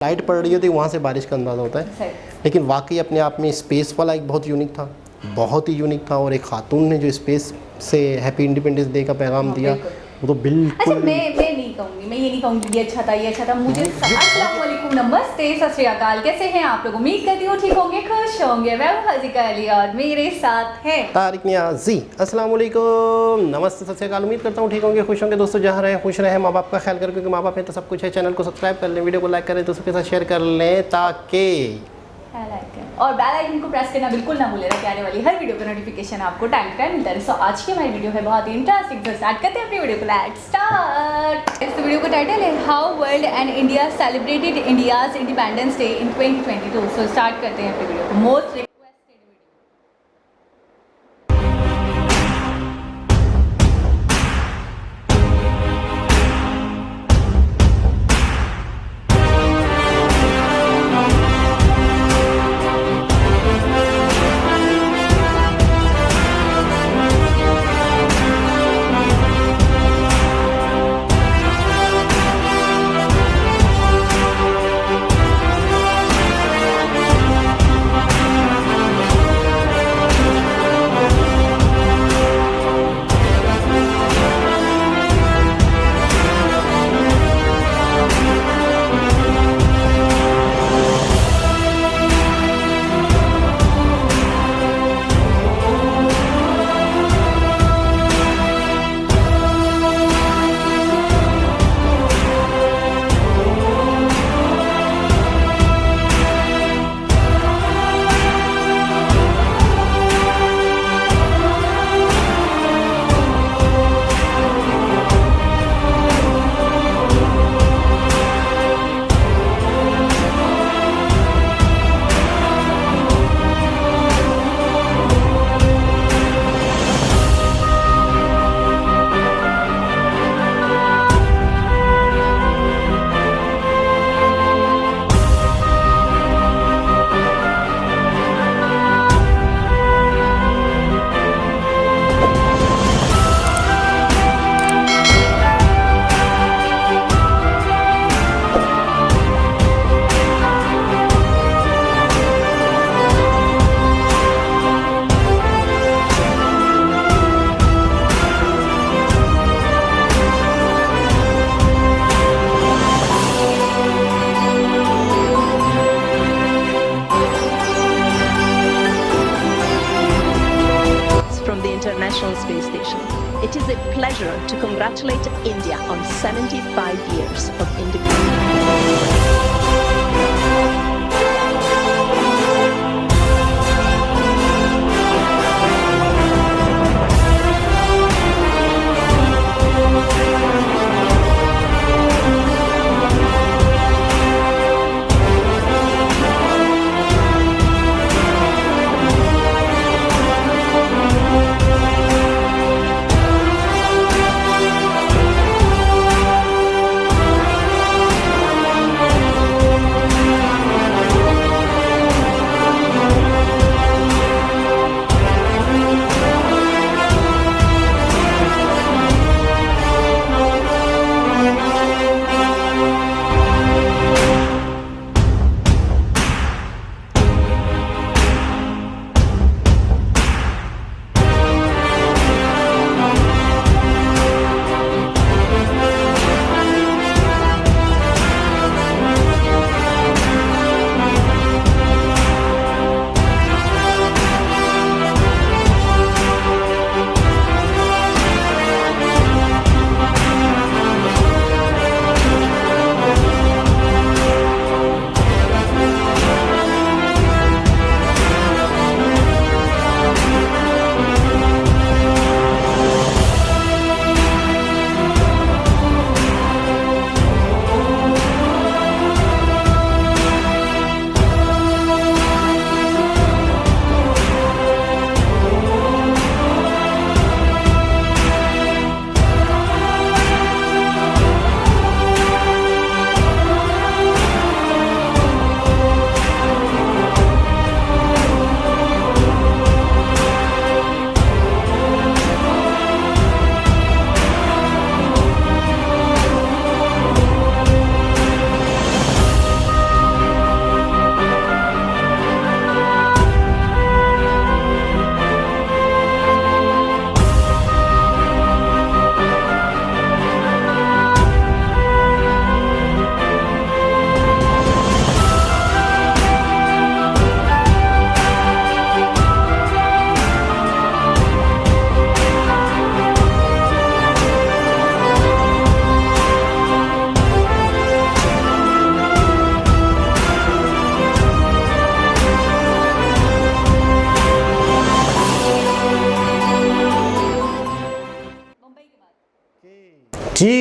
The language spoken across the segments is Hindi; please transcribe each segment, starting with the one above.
लाइट पड़ रही होती है वहाँ से बारिश का अंदाज़ा होता है। लेकिन वाकई अपने आप में स्पेस वाला एक बहुत यूनिक था, बहुत ही यूनिक था। और एक खातून ने जो स्पेस से हैप्पी इंडिपेंडेंस डे का पैगाम दिया वो तो बिल्कुल। अच्छा, मैं नहीं कहूँगी, मैं ये नहीं कहूँगी ये अच्छा था, ये अच्छा था। मुझे अस्सलाम वालेकुम, नमस्ते, सत श्री अकाल। कैसे हैं आप लोग? उम्मीद करती हूँ ठीक होंगे, खुश होंगे। मैं हूँ हज़ीका अली और मेरे साथ है तारिक नियाज़ी। अस्सलाम वालेकुम, नमस्ते, सत श्री अकाल। उम्मीद करता हूँ ठीक होंगे, खुश होंगे। दोस्तों जहाँ रहें खुश रहें, माँ बाप का ख्याल करें, क्योंकि माँ बाप है तो सब कुछ है। चैनल को सब्सक्राइब कर लें, वीडियो को लाइक करें, दोस्तों के साथ शेयर कर लें ताकि और बेल आइकन को प्रेस करना बिल्कुल ना भूलें ताकि आने वाली हर वीडियो का नोटिफिकेशन आपको टाइम पे मिलता रहे। सो आज की हमारी वीडियो है बहुत ही इंटरेस्टिंग। तो स्टार्ट करते हैं अपनी वीडियो को। Let's start. इस वीडियो का टाइटल है how world and India celebrated India's independence day in 2022। So start करते हैं अपनी वीडियो को। Most requested International Space Station. It is a pleasure to congratulate India on 75 years of independence.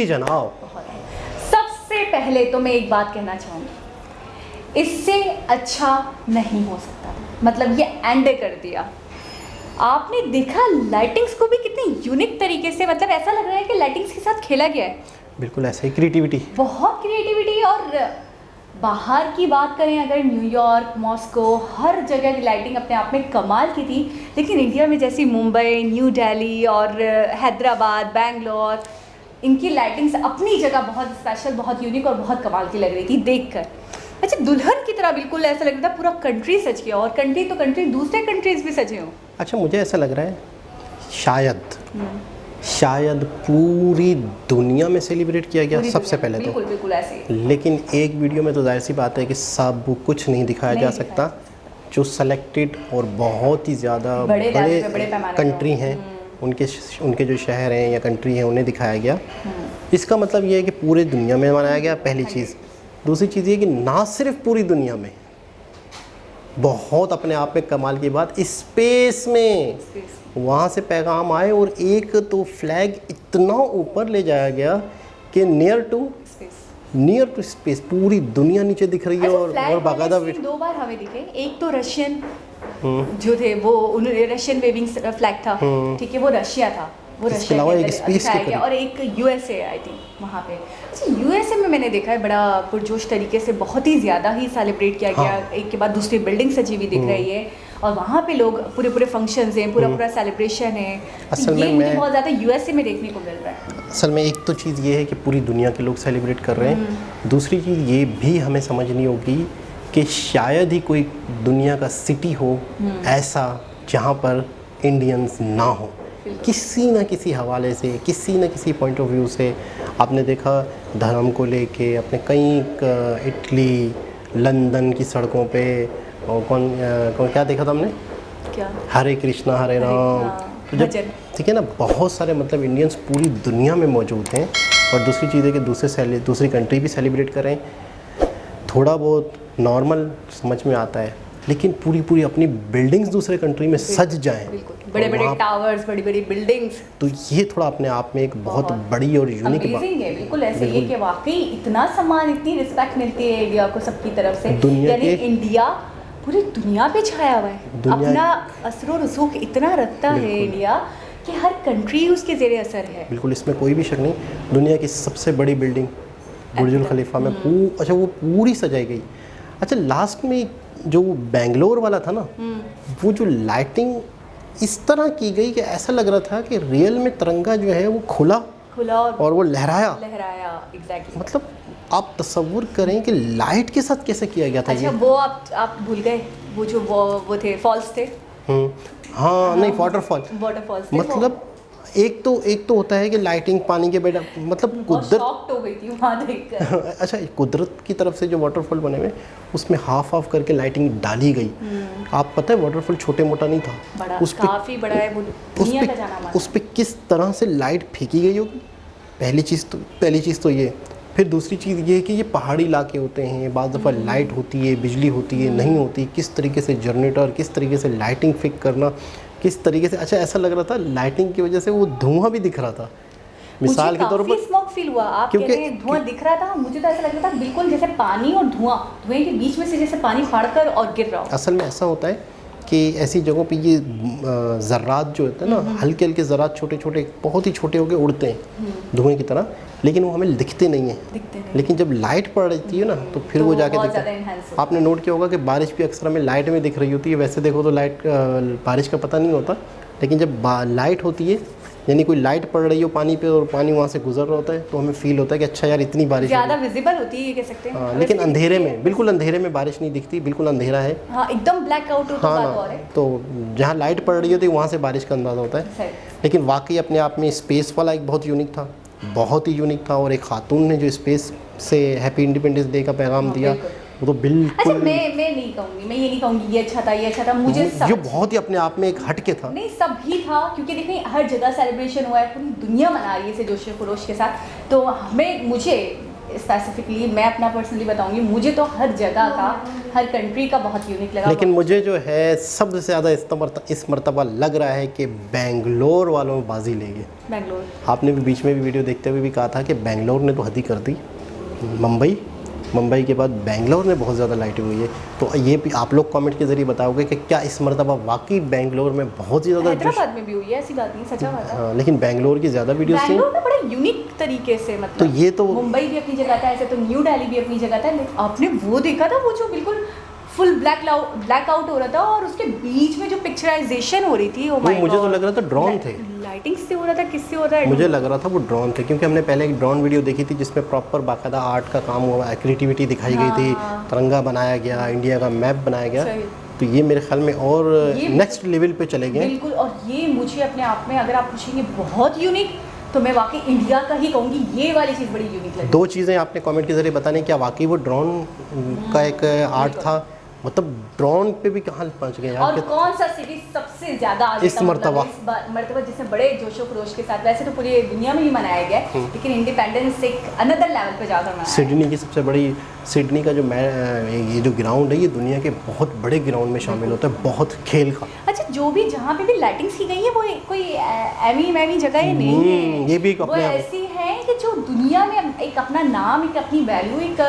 जनाब। सबसे पहले तो मैं एक बात कहना चाहूँगी, इससे अच्छा नहीं हो सकता, मतलब ये एंड कर दिया। आपने देखा लाइटिंग्स को भी कितने यूनिक तरीके से, मतलब ऐसा लग रहा है कि लाइटिंग्स के साथ खेला गया है। बिल्कुल ऐसे ही क्रिएटिविटी, बहुत क्रिएटिविटी। और बाहर की बात करें अगर, न्यूयॉर्क, मॉस्को, हर जगह की लाइटिंग अपने आप में कमाल की थी। लेकिन इंडिया में जैसी मुंबई, न्यू दिल्ली और हैदराबाद, बैंगलोर, इनकी लाइटिंग्स अपनी जगह बहुत स्पेशल, बहुत यूनिक और बहुत कमाल की लग रही थी देखकर। अच्छा, दुल्हन की तरह बिल्कुल ऐसा लग रहा था पूरा कंट्री सज गया, और कंट्री तो कंट्री, दूसरे कंट्रीज भी सजे हों। अच्छा मुझे ऐसा लग रहा है शायद पूरी दुनिया में सेलिब्रेट किया गया सबसे पहले तो। बिल्कुल बिल्कुल ऐसे ही। लेकिन एक वीडियो में तो जाहिर सी बात है कि सब कुछ नहीं दिखाया जा सकता। जो सेलेक्टेड और बहुत ही ज़्यादा बड़े कंट्री हैं, उनके जो शहर हैं या कंट्री हैं उन्हें दिखाया गया। इसका मतलब ये है कि पूरे दुनिया में मनाया गया, पहली चीज़। दूसरी चीज़ ये कि ना सिर्फ पूरी दुनिया में, बहुत अपने आप में कमाल की बात, स्पेस में वहाँ से पैगाम आए और एक तो फ्लैग इतना ऊपर ले जाया गया कि नियर टू स्पेस पूरी दुनिया नीचे दिख रही है। और बाकायदा 2 बार हमें दिखे। एक तो रशियन जो थे वो रशियन वेविंग फ्लैग था, ठीक है, वो रशिया था, वो इसके अलावा एक स्पेस के करीब, और एक यूएसए आई थिंक वहाँ पे। अच्छा, यूएसए में मैंने देखा है बड़ा पुरजोश तरीके से, बहुत ही ज़्यादा ही सेलिब्रेट किया गया। एक के बाद दूसरी बिल्डिंग सजी हुई दिख रही है, और वहाँ पे लोग पूरे फंक्शंस हैं, पूरा सेलिब्रेशन है। असल में मुझे बहुत ज़्यादा यूएसए में देखने को मिल रहा है। असल में एक तो चीज़ ये है कि पूरी दुनिया के लोग सेलिब्रेट कर रहे हैं। दूसरी चीज़ ये भी हमें समझनी होगी कि शायद ही कोई दुनिया का सिटी हो ऐसा जहाँ पर इंडियंस ना हो, किसी न किसी हवाले से, किसी न किसी पॉइंट ऑफ व्यू से। आपने देखा धर्म को लेके अपने कई इटली, लंदन की सड़कों पे, और कौन क्या देखा था हमने, क्या, हरे कृष्णा हरे राम, तो जब ठीक है ना, बहुत सारे मतलब इंडियंस पूरी दुनिया में मौजूद हैं। और दूसरी चीज़ है कि दूसरी कंट्री भी सेलिब्रेट करें, थोड़ा बहुत नॉर्मल समझ में आता है, लेकिन पूरी अपनी बिल्डिंग्स दूसरे कंट्री में सज जाएं, बड़े टावर्स, बड़ी बिल्डिंग्स, तो ये थोड़ा अपने आप में एक बहुत बड़ी और यूनिक बात है। बिल्कुल ऐसे ही कि वाकई इतना सम्मान, इतनी रिस्पेक्ट मिलती है इंडिया को सबकी तरफ से। यानी इंडिया पूरी दुनिया पे छाया हुआ है, अपना असर और रसूख इतना रखता है इंडिया कि हर कंट्री उसके ज़ेरे असर है। बिल्कुल, इसमें कोई भी शक नहीं। दुनिया की सबसे बड़ी बिल्डिंग बुर्जुल खलीफा में अच्छा वो पूरी सजाई गई। अच्छा, लास्ट में जो बेंगलोर वाला था ना, वो जो लाइटिंग इस तरह की गई कि ऐसा लग रहा था कि रियल में तिरंगा जो है वो खुला और वो लहराया एग्जैक्टली। मतलब आप तसव्वुर करें कि लाइट के साथ कैसे किया गया था। अच्छा, वो आप भूल गए, वो जो वो थे फॉल्स थे। हाँ, नहीं, वाटरफॉल्स मतलब एक तो होता है कि लाइटिंग पानी के बेटा, मतलब कुदरत शॉक्ड हो गई थी वहाँ देखकर। अच्छा, कुदरत की तरफ से जो वाटरफॉल बने हुए उसमें हाफ करके लाइटिंग डाली गई। आप पता है वाटरफॉल छोटे मोटा नहीं था, काफ़ी बड़ा है वो, दुनिया का जाना माना। उस पे किस तरह से लाइट फेंकी गई होगी, पहली चीज़ तो ये। फिर दूसरी चीज़ ये है कि ये पहाड़ी इलाके होते हैं, बाद दफ़ा लाइट होती है, बिजली होती है, नहीं होती, किस तरीके से जनरेटर, किस तरीके से लाइटिंग फिक करना, किस तरीके से। अच्छा, ऐसा लग रहा था लाइटिंग की वजह से वो धुआं भी दिख रहा था, मिसाल के तौर पर स्मोक फील हुआ। आप कह रहे हैं धुआं दिख रहा था, मुझे तो ऐसा लग रहा था बिल्कुल जैसे पानी और धुएं के बीच में से जैसे पानी फाड़कर और गिर रहा हो। असल में ऐसा होता है कि ऐसी जगहों पे ये ज़र्रात जो होते हैं ना, हल्के ज़र्रात छोटे बहुत ही छोटे होकर उड़ते हैं धुएं की तरह, लेकिन वो हमें दिखते नहीं हैं। लेकिन जब लाइट पड़ रही है ना तो फिर वो जाके दिखता है। आपने नोट किया होगा कि बारिश भी अक्सर हमें लाइट में दिख रही होती है। वैसे देखो तो लाइट बारिश का पता नहीं होता, लेकिन जब लाइट होती है, यानी कोई लाइट पड़ रही हो पानी पे और पानी वहाँ से गुजर रहा होता है, तो हमें फील होता है कि अच्छा यार इतनी बारिश ज़्यादा विजिबल होती है, ये कह सकते हैं। लेकिन अंधेरे में, बिल्कुल अंधेरे में बारिश नहीं दिखती, बिल्कुल अंधेरा है, हाँ, एकदम ब्लैक आउट होता है। और तो जहाँ लाइट पड़ रही होती है वहाँ से बारिश का अंदाज़ा होता है। लेकिन वाकई अपने आप में स्पेस वाला एक बहुत यूनिक था। और एक खातून ने जो स्पेस से हैप्पी इंडिपेंडेंस डे का पैगाम दिया, वो तो बिल्कुल। अच्छा, मैं नहीं कहूँगी, मैं ये नहीं कहूँगी ये अच्छा था, मुझे जो बहुत ही अपने आप में एक हटके था। नहीं, सब ही था, क्योंकि देखिए हर जगह सेलिब्रेशन हुआ है, पूरी दुनिया मना रही है इसे जोश खरोश के साथ। तो मुझे स्पेसिफिकली, मैं अपना पर्सनली बताऊँगी, मुझे तो हर जगह का हर कंट्री का बहुत यूनिक लगा। लेकिन मुझे जो है सबसे ज़्यादा इस मर्तबा लग रहा है कि बेंगलोर वालों में बाजी लेंगे। बेंगलोर, आपने भी बीच में भी वीडियो देखते हुए भी कहा था कि बेंगलोर ने तो हद ही कर दी। मुंबई के बाद बेंगलोर ने बहुत ज़्यादा लाइटिंग हुई है। तो ये भी आप लोग कमेंट के ज़रिए बताओगे कि क्या इस मर्तबा वाकई बेंगलोर में बहुत ही ज़्यादा हैदराबाद में भी हुई है, ऐसी बात नहीं, सचा बात है। हाँ, लेकिन बेंगलोर की ज़्यादा वीडियोस थी। बेंगलोर में बड़ा यूनिक तरीके से, मतलब तो ये तो मुंबई भी अपनी जगह था, ऐसे तो न्यू दिल्ली भी अपनी जगह था। लेकिन आपने वो देखा था, वो जो बिल्कुल फुल ब्लैक आउट हो रहा था और उसके बीच में जो पिक्चराइजेशन हो रही थी, ओ माय गॉड, मुझे तो लग रहा था ड्रोन थे। लाइटिंग से हो रहा था, किससे हो रहा है? मुझे लग रहा था वो ड्रोन थे, क्योंकि हमने पहले एक ड्रोन वीडियो देखी थी जिसमें प्रॉपर बाकायदा आर्ट का काम हुआ, क्रिएटिविटी दिखाई गई थी, तिरंगा बनाया गया, इंडिया का मैप बनाया गया। तो ये मेरे ख्याल में और नेक्स्ट लेवल पे चले गए बिल्कुल। और ये मुझे अपने आप में, अगर आप पूछेंगे बहुत यूनिक, तो मैं वाकई इंडिया का ही कहूँगी, ये वाली चीज़ बड़ी यूनिक लगी। दो चीज़ें आपने कमेंट के जरिए बताने, क्या वाकई वो ड्रोन का एक आर्ट था, मतलब ड्रोन पे भी कहाँ पहुँच गए यार। और कौन सा सिटी सबसे ज्यादा आगे इस मर्तबा जिसमें बड़े जोशो खरोश के साथ, वैसे तो पूरी दुनिया में ही मनाया गया है, लेकिन इंडिपेंडेंस एक अनदर लेवल पे जाकर मनाया। सिडनी की सबसे बड़ी, सिडनी का जो ये जो ग्राउंड है, ये दुनिया के बहुत बड़े ग्राउंड में शामिल होता है, बहुत खेल का। अच्छा, जो भी जहाँ पे भी लाइटिंग्स की गई है, वो कोई एमी जगह नहीं है, ये भी वो ऐसी है कि जो दुनिया में एक अपना नाम, एक अपनी वैल्यू, एक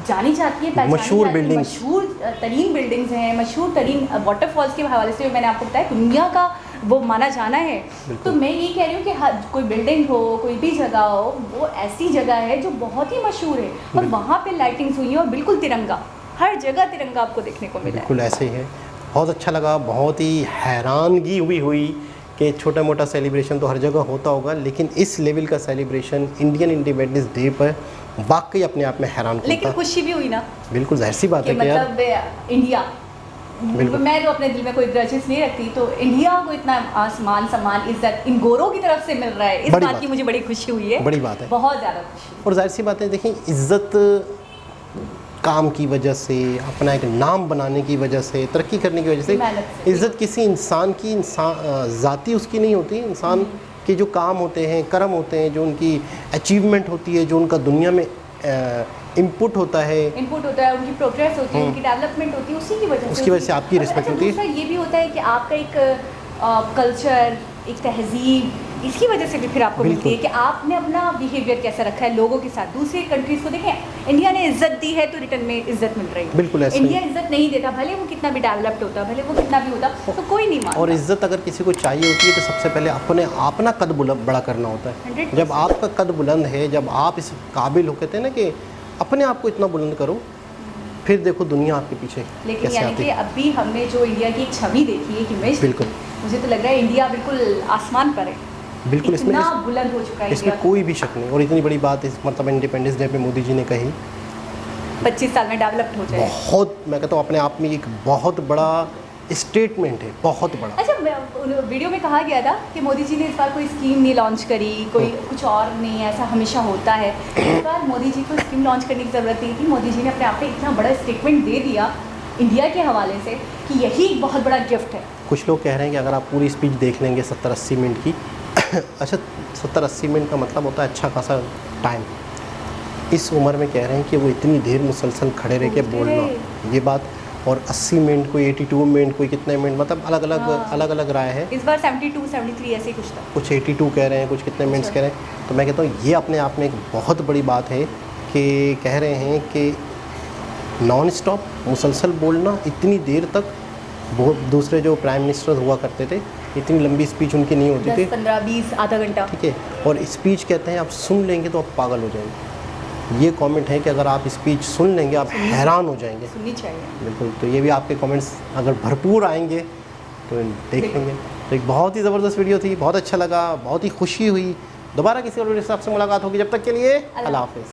जानी जाती है, मशहूर बिल्डिंग, मशहूर तरीन बिल्डिंग्स हैं, मशहूर तरीन वाटरफॉल्स के हवाले से मैंने आपको बताया दुनिया का वो माना जाना है। तो मैं ये कह रही हूँ कि कोई बिल्डिंग हो, कोई भी जगह हो, वो ऐसी जगह है जो बहुत ही मशहूर है, और वहाँ पे लाइटिंग्स हुई है और बिल्कुल तिरंगा, हर जगह तिरंगा आपको देखने को मिला है। बिल्कुल ऐसे ही है। बहुत अच्छा लगा, बहुत ही हैरानगी हुई कि छोटा मोटा सेलिब्रेशन तो हर जगह होता होगा, लेकिन इस लेवल का सेलिब्रेशन इंडियन इंडिपेंडेंस डे पर वाकई अपने आप में हैरान करता। लेकिन खुशी भी हुई ना, बिल्कुल जाहिर सी बात है कि मतलब इंडिया, मैं तो अपने दिल में कोई ग्रजेस नहीं रखती, तो इंडिया को इतना आसमान सम्मान इज्जत इन गोरों की तरफ से मिल रहा है, इस बात की मुझे बड़ी खुशी हुई है, बड़ी बात है, बहुत ज़्यादा खुशी। और जाहिर सी बात है, देखिए इज्जत काम की वजह से, अपना एक नाम बनाने की वजह से, तरक्की करने की वजह से, इज्जत किसी इंसान की ज़ाती उसकी नहीं होती। इंसान के जो काम होते हैं, कर्म होते हैं, जो उनकी अचीवमेंट होती है, जो उनका दुनिया में इनपुट होता है, उनकी प्रोग्रेस होती है, उनकी डेवलपमेंट होती है, उसी की वजह से आपकी रिस्पेक्ट होती है। ये भी होता है कि आपका एक कल्चर, एक तहजीब, इसकी वजह से भी फिर आपको मिलती है कि आपने अपना बिहेवियर कैसा रखा है लोगों के साथ। दूसरी कंट्रीज़ को देखें, इंडिया ने इज्जत दी है तो रिटर्न में इज्जत मिल रही है। बिल्कुल ऐसे इंडिया इज्जत नहीं देता, भले वो कितना भी डेवलप्ड होता, भले वो कितना भी होता, तो कोई नहीं मानता। और इज्जत अगर किसी को चाहिए होती है तो सबसे पहले अपना कद बड़ा करना होता है। जब आपका कद बुलंद है, जब आप इस काबिल हो, कहते हैं ना कि अपने आप को इतना बुलंद करो, फिर देखो दुनिया आपके पीछे। लेकिन यानी कि अभी हमने जो इंडिया की एक छवि देखी है, इमेज, बिल्कुल मुझे तो लग रहा है इंडिया बिल्कुल आसमान पर है, बिल्कुल इतना बुलंद हो चुका है, इसमें कोई भी शक नहीं। और इतनी बड़ी बात इस मतलब इंडिपेंडेंस डे पे मोदी जी ने कही 25 साल में डेवलप्ड हो जाए, बहुत, मैं कहता हूँ अपने आप में एक बहुत बड़ा स्टेटमेंट है, बहुत बड़ा। अच्छा, वीडियो में कहा गया था कि मोदी जी ने इस बार कोई स्कीम नहीं लॉन्च करी, कोई कुछ और नहीं, ऐसा हमेशा होता है। इस बार मोदी जी को स्कीम लॉन्च करने की ज़रूरत नहीं थी। मोदी जी ने अपने आप में इतना बड़ा स्टेटमेंट दे दिया इंडिया के हवाले से कि यही एक बहुत बड़ा गिफ्ट है। कुछ लोग कह रहे हैं कि अगर आप पूरी स्पीच देख लेंगे 70-80 मिनट की अच्छा 70-80 मिनट का मतलब होता है अच्छा खासा टाइम। इस उम्र में कह रहे हैं कि वो इतनी देर मुसलसल खड़े रह के बोलना, ये बात, और 80 मिनट, कोई 82 मिनट, कोई कितने मिनट, मतलब अलग अलग राय है। इस बार 72-73 ऐसे ही कुछ था, कुछ 82 कह रहे हैं, कुछ कितने मिनट्स कह रहे हैं। तो मैं कहता हूँ ये अपने आप में एक बहुत बड़ी बात है कि कह रहे हैं कि नॉन स्टॉप मुसलसल बोलना इतनी देर तक। बहुत दूसरे जो प्राइम मिनिस्टर हुआ करते थे, इतनी लंबी स्पीच उनकी नहीं होती थी, 15-20 आधा घंटा, ठीक है। और स्पीच कहते हैं आप सुन लेंगे तो आप पागल हो जाएंगे। ये कमेंट है कि अगर आप स्पीच सुन लेंगे आप हैरान हो जाएंगे। सुननी चाहिए, बिल्कुल। तो ये भी आपके कमेंट्स अगर भरपूर आएंगे तो देख लेंगे। तो एक बहुत ही ज़बरदस्त वीडियो थी, बहुत अच्छा लगा, बहुत ही खुशी हुई। दोबारा किसी और वीडियो से आपसे मुलाकात होगी, जब तक के लिए अल्लाह हाफ़िज़।